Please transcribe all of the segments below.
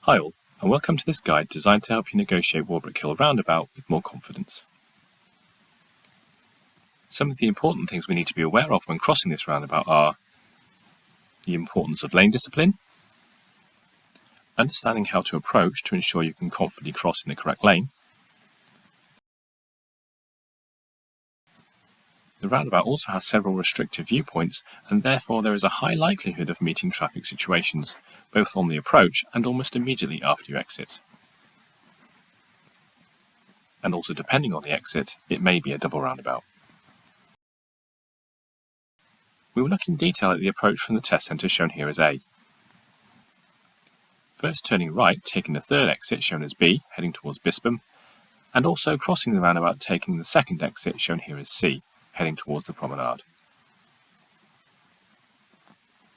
Hi all, and welcome to this guide designed to help you negotiate Warbreck Hill Roundabout with more confidence. Some of the important things we need to be aware of when crossing this roundabout are the importance of lane discipline, understanding how to approach to ensure you can confidently cross in the correct lane. The roundabout also has several restrictive viewpoints, and therefore there is a high likelihood of meeting traffic situations, both on the approach and almost immediately after you exit. And also, depending on the exit, it may be a double roundabout. We will look in detail at the approach from the test centre shown here as A. First turning right, taking the third exit shown as B, heading towards Bispham, and also crossing the roundabout taking the second exit shown here as C, heading towards the promenade.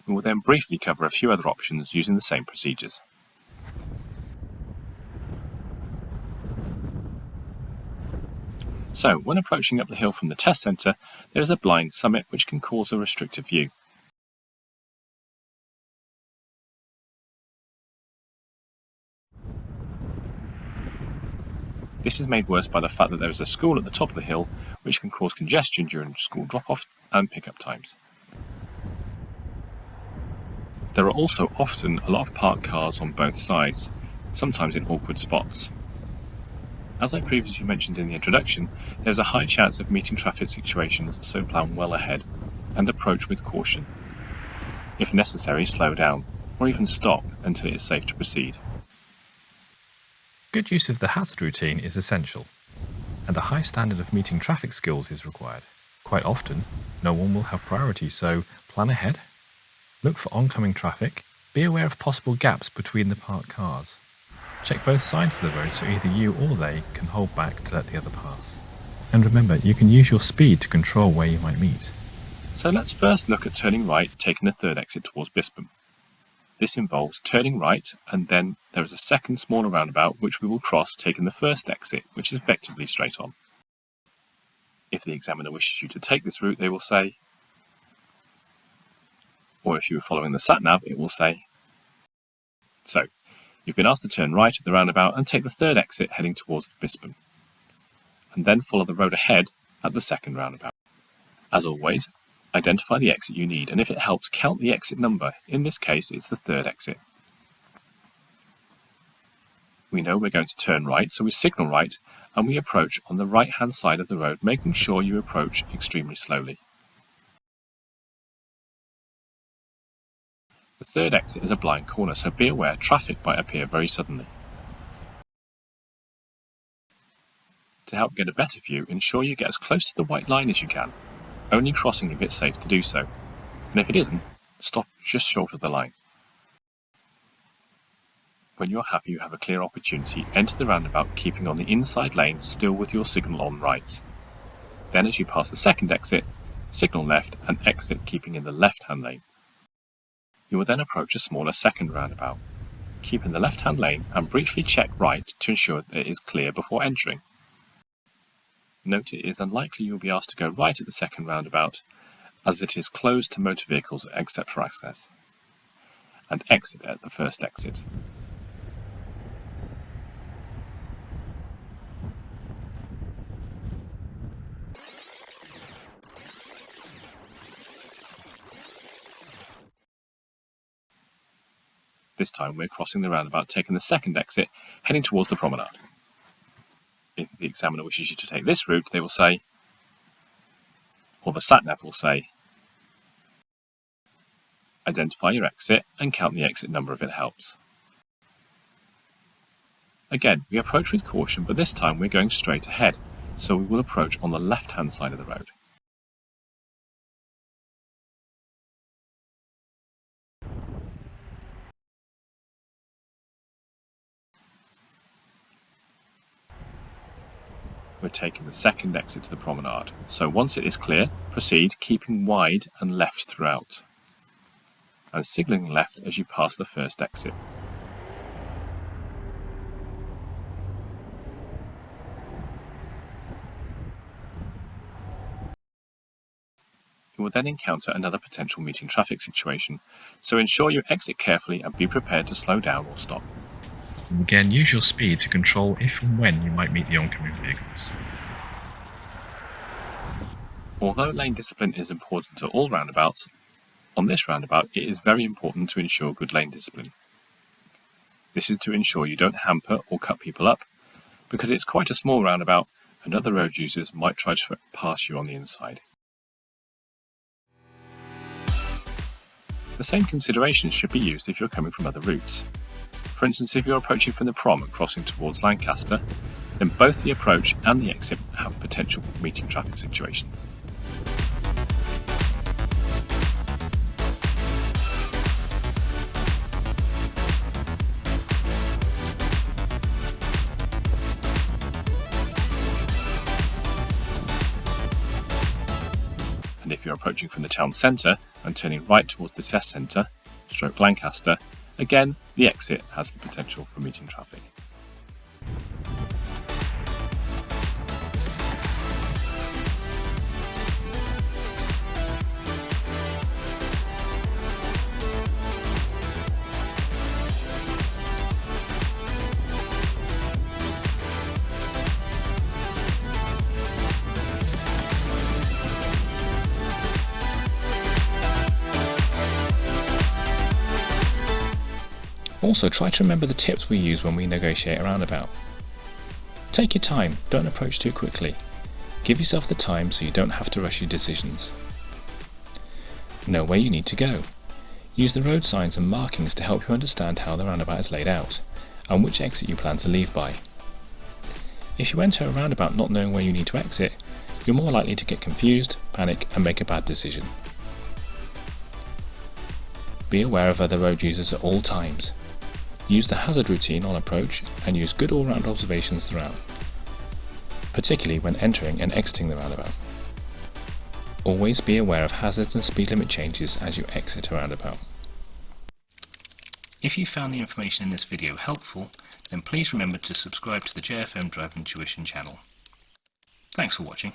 We will then briefly cover a few other options using the same procedures. So, when approaching up the hill from the test centre, there is a blind summit which can cause a restrictive view. This is made worse by the fact that there is a school at the top of the hill which can cause congestion during school drop-off and pick-up times. There are also often a lot of parked cars on both sides, sometimes in awkward spots. As I previously mentioned in the introduction, there is a high chance of meeting traffic situations, so plan well ahead and approach with caution. If necessary, slow down, or even stop until it is safe to proceed. Good use of the hazard routine is essential, and a high standard of meeting traffic skills is required. Quite often, no one will have priority, so plan ahead. Look for oncoming traffic. Be aware of possible gaps between the parked cars. Check both sides of the road so either you or they can hold back to let the other pass. And remember, you can use your speed to control where you might meet. So let's first look at turning right, taking the third exit towards Bispham. This involves turning right, and then there is a second smaller roundabout which we will cross taking the first exit, which is effectively straight on. If the examiner wishes you to take this route, they will say, or if you are following the sat-nav, it will say. So, you've been asked to turn right at the roundabout and take the third exit heading towards Bispham, and then follow the road ahead at the second roundabout. As always, identify the exit you need, and if it helps, count the exit number. In this case, it's the third exit. We know we're going to turn right, so we signal right, and we approach on the right-hand side of the road, making sure you approach extremely slowly. The third exit is a blind corner, so be aware traffic might appear very suddenly. To help get a better view, ensure you get as close to the white line as you can, only crossing if it's safe to do so, and if it isn't, stop just short of the line. When you're happy you have a clear opportunity, enter the roundabout keeping on the inside lane, still with your signal on right. Then as you pass the second exit, signal left and exit keeping in the left-hand lane. You will then approach a smaller second roundabout. Keep in the left-hand lane and briefly check right to ensure that it is clear before entering. Note it is unlikely you will be asked to go right at the second roundabout, as it is closed to motor vehicles except for access, and exit at the first exit. This time we're crossing the roundabout, taking the second exit, heading towards the promenade. If the examiner wishes you to take this route, they will say, or the sat-nav will say, identify your exit and count the exit number if it helps. Again, we approach with caution, but this time we're going straight ahead, so we will approach on the left-hand side of the road. We're taking the second exit to the promenade, so once it is clear, proceed keeping wide and left throughout, and signalling left as you pass the first exit. You will then encounter another potential meeting traffic situation, so ensure you exit carefully and be prepared to slow down or stop. And again, use your speed to control if and when you might meet the oncoming vehicles. Although lane discipline is important to all roundabouts, on this roundabout it is very important to ensure good lane discipline. This is to ensure you don't hamper or cut people up, because it's quite a small roundabout and other road users might try to pass you on the inside. The same considerations should be used if you're coming from other routes. For instance, if you're approaching from the Prom and crossing towards Lancaster, then both the approach and the exit have potential meeting traffic situations. And if you're approaching from the town centre and turning right towards the test centre, Lancaster, again, the exit has the potential for meeting traffic. Also, try to remember the tips we use when we negotiate a roundabout. Take your time, don't approach too quickly. Give yourself the time so you don't have to rush your decisions. Know where you need to go. Use the road signs and markings to help you understand how the roundabout is laid out, and which exit you plan to leave by. If you enter a roundabout not knowing where you need to exit, you're more likely to get confused, panic, and make a bad decision. Be aware of other road users at all times. Use the hazard routine on approach and use good all-round observations throughout, particularly when entering and exiting the roundabout. Always be aware of hazards and speed limit changes as you exit a roundabout. If you found the information in this video helpful, then please remember to subscribe to the JFM Driving Tuition channel. Thanks for watching.